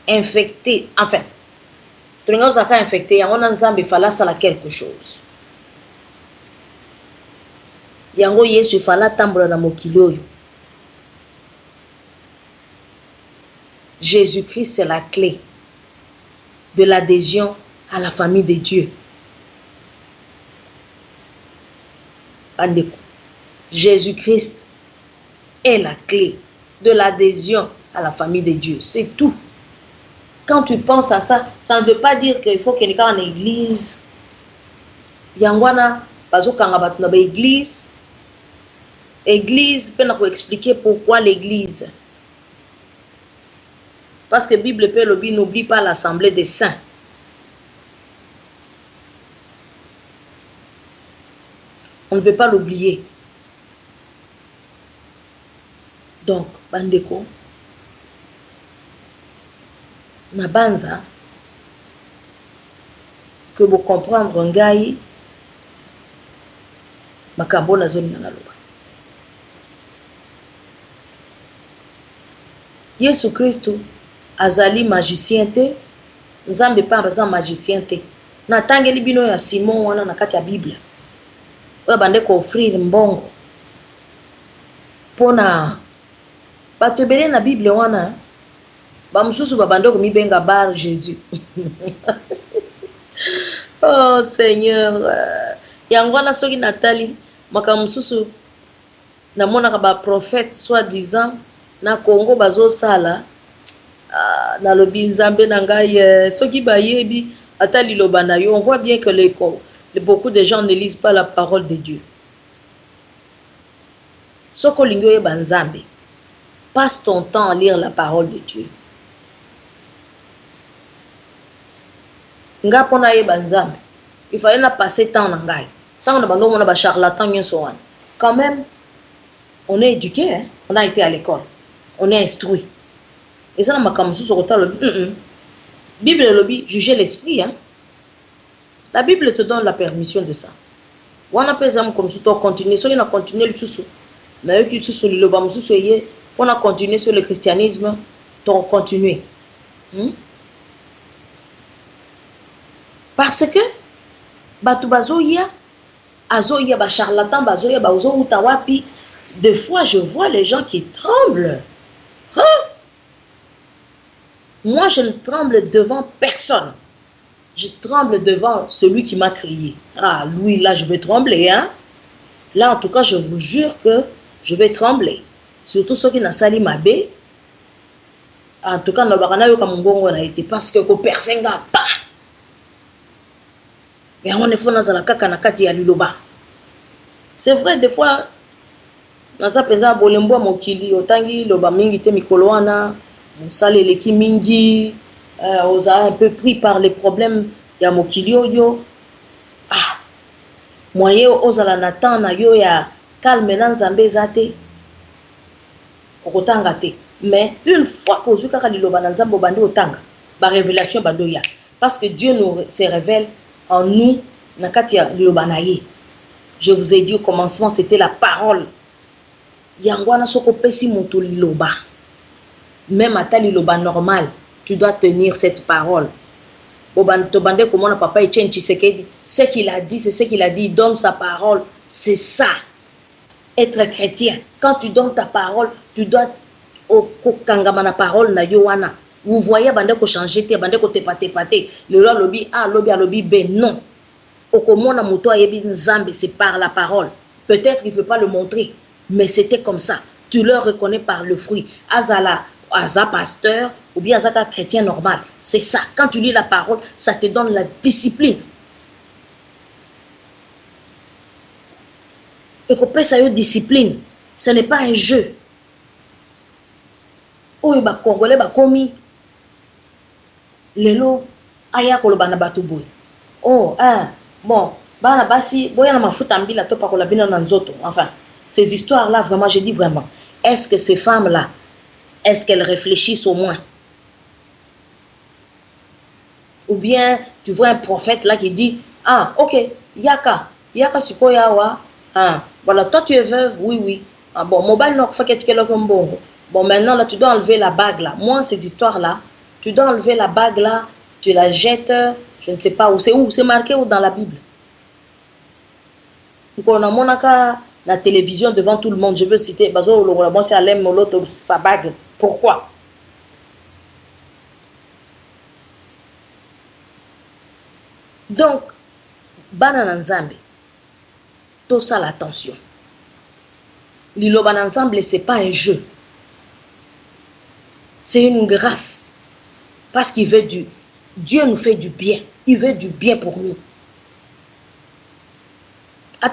infecté, enfin tolinga tozala kaka infecté yango na Nzambe fala sala quelque chose. Yango Yesu fala tambola na mokili oyo. Jésus-Christ c'est la clé de l'adhésion à la famille de Dieu. Jésus-Christ est la clé de l'adhésion à la famille de Dieu. C'est tout. Quand tu penses à ça, ça ne veut pas dire qu'il faut qu'il y ait une église. Yangwana, bazo kanga batu na ba église. Église, peut nous expliquer pourquoi l'église. Parce que la Bible peut le dire, n'oublie pas l'assemblée des saints. On ne peut pas l'oublier. Donc, bandeko, na banza, que vous comprendre ngai, makambo na zone na loba. Yesu Christ azali magicien te, Nzambe pa bazan magicien te. Na tangeli bino ya Simon wana na kati ya Bible. Oya bande ko offrir mbongo. Pona bato ebele na Bible wana ba mususu babande ko mibenga bar Jésus. Oh Seigneur, yango na soki Nathalie makamususu na mona ka ba prophète soi-disant na Congo bazo sala na lobi Nzambe na ngai soki bayebi ata liloba na yo. On voit bien que beaucoup de gens ne lisent pas la parole de Dieu. Soko lingyo yeba Nzambe, passe ton temps à lire la parole de Dieu. Nga pona yeba Nzambe, il fallait na passer temps na ngai. Tant na bando mona ba charlatan nyonso wana. Quand même on est éduqué, hein? On a été à l'école. On est instruit. Et ça, dans ma sur le Bible lobby, juger l'esprit. Hein? La Bible te donne la permission de ça. On a pas exemple comme ça, continuer. Si on a continué le sous, mais eux qui sont le bas, on a continué sur le christianisme, on continuer. Parce que batu bazoya, azoya ba charlatan, bazoya ba ozo utawapi. Des fois, je vois les gens qui tremblent. Hein? Moi, je ne tremble devant personne. Je tremble devant celui qui m'a créé. Ah, lui, là, je vais trembler. Hein? Là, en tout cas, je vous jure que je vais trembler. Surtout ceux qui n'ont sali ma baie. En tout cas, nous avons été parce que personne n'a pas. Mais on est fondé dans la kakanakati ya liloba. C'est vrai, des fois, nasa penza bolembo mokili otangi loba mingi te mikolo wana musale leki mingi oza un peu pris par les problèmes ya mokili oyo. Ah moye ozala na temps na yo ya calme na Nzambe ezate okotanga te. Mais une fois que ozuka ka liloba na Nzambe bandi otanga ba révélation bando ya, parce que Dieu nous se révèle en nous na kati ya liloba na ye. Je vous ai dit au commencement, c'était la parole. Yangwana soko pesi moto liloba. Même à ta liloba normal, tu dois tenir cette parole. Tobande comment papa Etienne Tshisekedi, ce qu'il a dit, c'est ce qu'il a dit. Il donne sa parole, c'est ça. Être chrétien. Quand tu donnes ta parole, tu dois kangamana parole na yowana. Vous voyez bande ko changer te, bande ko te pate. Le lobby A, lobby B, non. Okomona moto ayebi Nzambe, c'est par la parole. Peut-être il ne peut pas le montrer. Mais c'était comme ça. Tu le reconnais par le fruit. Azala, Aza pasteur, ou bien Aza chrétien normal. C'est ça. Quand tu lis la parole, ça te donne la discipline. Et qu'on peut ça une discipline. Ce n'est pas un jeu. Oh, il va Congolais, va commis. lelo aya koloba na bato boy. Oh, bon, bana basi, boya na mafuta mbila to pakola bino na nzoto. Enfin, ces histoires-là, vraiment, je dis vraiment, est-ce que ces femmes-là, est-ce qu'elles réfléchissent au moins? Ou bien, tu vois un prophète là qui dit, ah, ok, yaka sikoyawa, voilà, toi tu es veuve, oui. Ah bon, mobile non, bon, maintenant là, tu dois enlever la bague là. Moi, ces histoires-là, tu dois enlever la bague là, tu la jettes, je ne sais pas où, c'est marqué ou dans la Bible. Donc on a monaka la télévision devant tout le monde, je veux citer, moi c'est Alain Moloto, sa bague. Pourquoi? Donc, bana nzambe, tout ça l'attention. Lilo bana nzambe, c'est pas un jeu. C'est une grâce. Parce qu'il veut Dieu nous fait du bien. Il veut du bien pour nous. Il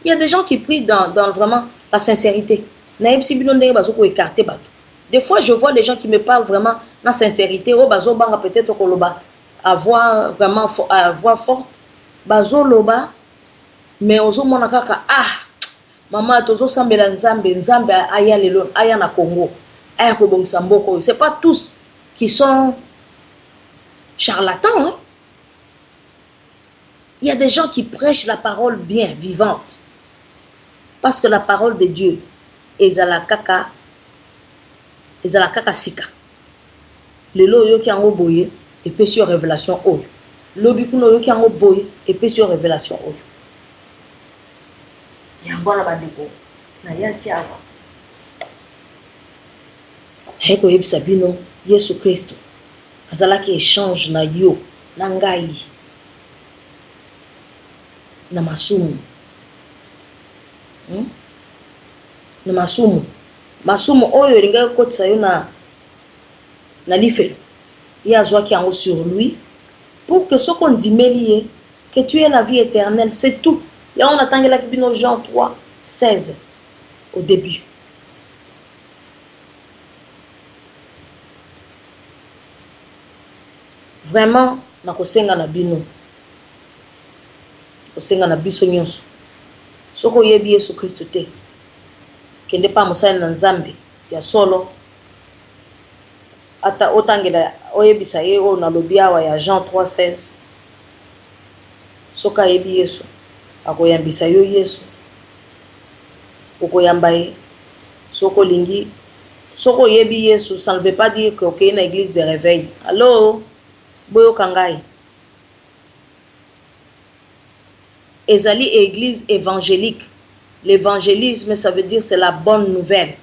y a des gens qui prient dans vraiment la sincérité. Des fois, je vois les gens qui me parlent vraiment dans la sincérité. Peut-être avoir vraiment voix forte. Mais ozo monaka maman tozo sambela nzambe aya lelo aya na Congo. Aya ko bongisa mboko. C'est pas tous qui sont charlatans. Hein? Il y a des gens qui prêchent la parole bien, vivante. Parce que la parole de Dieu est la kaka sika. Le lo yo ki ango boye et puis sur révélation oyo. Lobikuno yo ki ango boye et puis sur révélation oyo. Yambona bandeko na yaki awa. Heko yebisa bino Yesu Kristo azalaki échange na yo na ngai na masumu. Na masumu oyo linga kotisa yo na lifelo. Il a joie qui en haut sur lui pour que ce qu'on dit que tu aies la vie éternelle, c'est tout. Et on attend la Bible Jean 3, 16 au début. Vraiment, na kosenga na bino. Kosenga na biso nyonso. Soko yebi Yesu Kristo te. Kende pa mosala na Nzambe ya solo. Ata otangela oyebisa ye o na lobiawa ya Jean 3:16. Soka yebi Yesu akoyambisa yo Yesu okoyamba ye soko lingi soko yebi Yesu, ça ne veut pas dire que ok na église de réveil. Allô boyo kangai ezali église évangélique. L'évangélisme ça veut dire c'est la bonne nouvelle.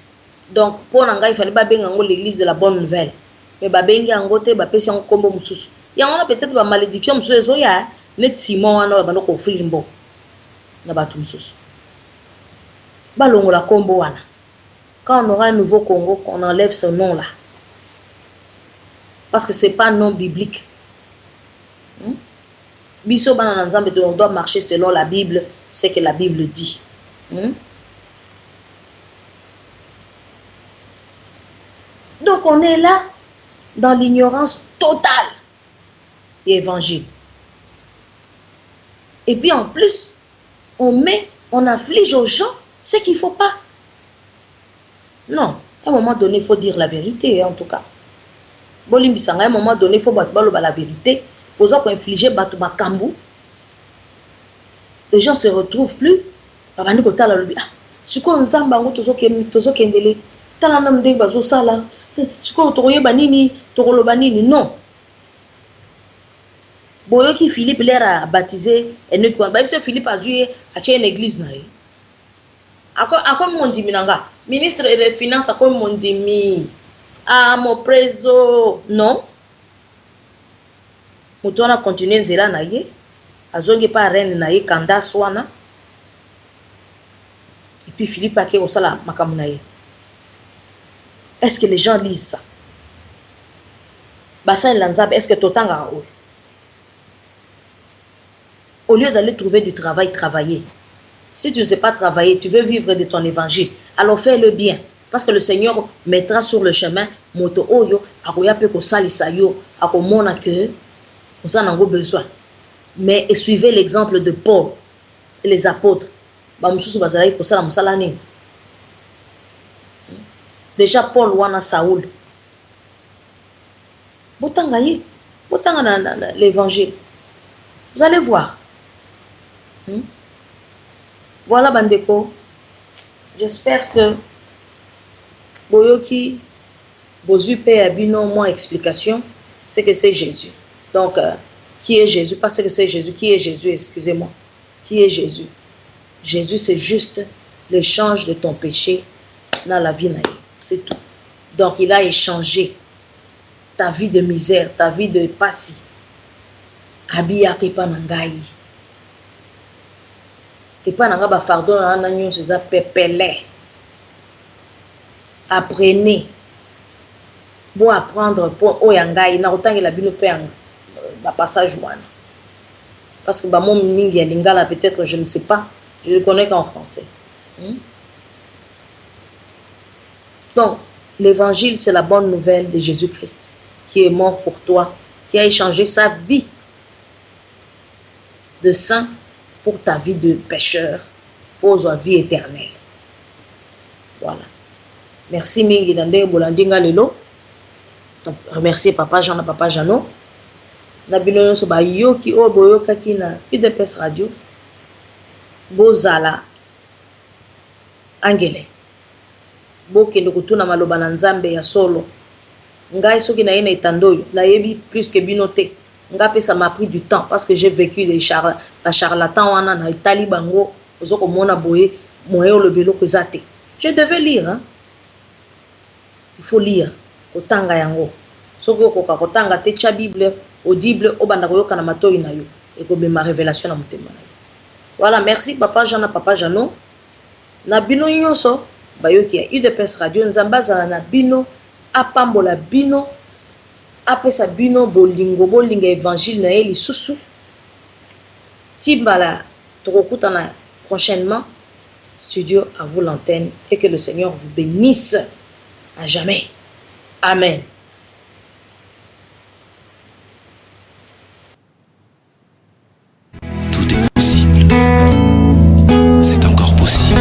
Donc pour nanga il fallait pas benga ngo l'église de la bonne nouvelle. Mais ba bengi angote ba pesi ngo kombo mususu. Ya on a peut-être ba malédiction mususu zo ya net Simon wana ba ndoko filimbo. Na batu mususu. Ba longo la kombo wana. Quand on aura un nouveau Congo, on enlève ce nom là. Parce que c'est pas un nom biblique. Biso bana nzambe on doit marcher selon la Bible, ce que la Bible dit. Donc on est là dans l'ignorance totale de l'évangile. Et puis en plus, on afflige aux gens ce qu'il ne faut pas. Non, à un moment donné, il faut dire la vérité, en tout cas. À un moment donné, il faut dire la vérité. Pour ça, pour infliger Batumakambu, les gens ne se retrouvent plus. Non. Boyoki Philippe l'air a baptisé et ne quoi. Philippe a joué à une église. À quoi mon dit minanga? Ministre des Finances, à quoi mon dit ah mon préso non. Mouton a continué nzela na ye. Azongi pa reine na ye kanda swana. Et puis Philippe a ké au sala makamuna ye. Est-ce que les gens lisent ça? Bassin Lanzab, est-ce que totanga ou? Au lieu d'aller trouver du travail, travailler. Si tu ne sais pas travailler, tu veux vivre de ton évangile, alors fais-le bien. Parce que le Seigneur mettra sur le chemin moto oyo akoya pe ko salisa yo akomona que on en a besoin. Mais suivez l'exemple de Paul et les apôtres. Ba mususu bazalaki ko sala musala nini. Déjà Paul wana Saoul. Botanga ye, botanga na l'évangile. Vous allez voir. Voilà bandeko. J'espère que boyoki bozu pe abino moins explication, c'est que c'est Jésus. Donc qui est Jésus? Pas ce que c'est Jésus. Qui est Jésus? Excusez-moi. Qui est Jésus? Jésus, c'est juste l'échange de ton péché dans la vie. C'est tout. Donc, il a échangé ta vie de misère, ta vie de passi. Abiya kepa nangai. Kepa nanga ba fardon na nyon se za pepele. Apprenez. Bon apprendre pour oyangai na otangi la bino pe ba passage wana. Parce que ba mon mingi ya lingala peut-être je ne sais pas, je le connais qu'en français. Donc l'évangile c'est la bonne nouvelle de Jésus-Christ qui est mort pour toi, qui a échangé sa vie de saint pour ta vie de pécheur, pour ta vie éternelle. Voilà. Merci mingi dande bolandinga lelo. Remercier Papa Jean, Papa Jano. Na bino so ba yoki o boyoka kina UDPS radio. Bozala angele. Bokende kutuna maloba na Nzambe ya solo. Ngai soki na yena itandoyo, na yebi plus que binoté. Ngape ça m'a pris du temps parce que j'ai vécu les charlatans wana na Italie bango, ozoko mona boye, moyo le belo kozate. Je devais lire hein. Il faut lire kotanga yango. Soki okoka kotanga te cha Bible audible obanda koyoka na matoyi na yo et ko be ma révélation na motema. Voilà, merci Papa Jean na Papa Jano. Na bino nyonso bayoki ya UDPS radio nzambaza na bino apambola bino apesa bino bolinga évangile na eli susu. Timbala tokokutana prochainement studio à vous l'antenne et que le Seigneur vous bénisse à jamais. Amen. Tout est possible. C'est encore possible.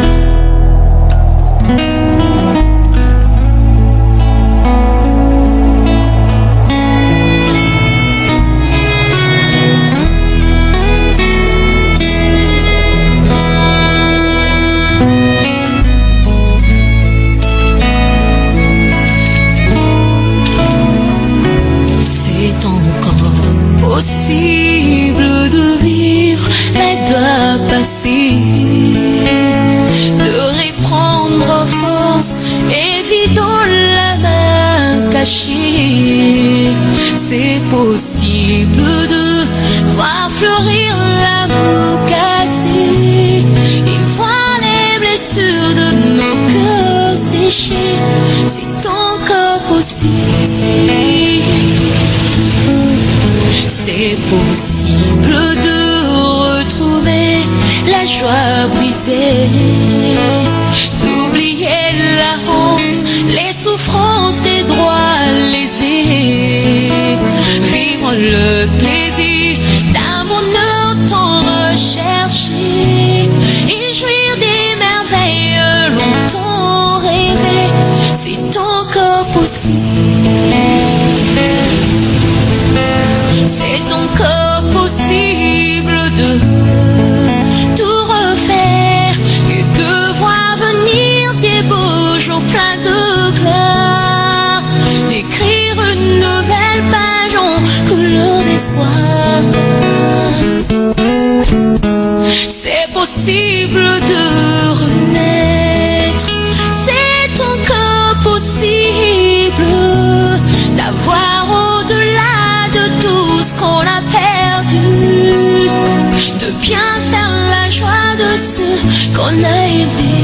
Possible de vivre les doigts passés, de reprendre force, évidant la main cachée. C'est possible de voir fleurir l'amour cassé, et voir les blessures de nos cœurs séchés. C'est encore possible. C'est possible de retrouver la joie brisée, d'oublier la honte, les souffrances des droits lésés, vivre le plaisir d'un bonheur tant recherché, et jouir des merveilles longtemps rêvées. C'est encore possible. C'est encore possible de tout refaire et de voir venir des beaux jours pleins de gloire, d'écrire une nouvelle page en couleur d'espoir. C'est possible de renaître, c'est encore possible d'avoir au-delà de tout ce qu'on a perdu, de bien faire la joie de ceux qu'on a aimés.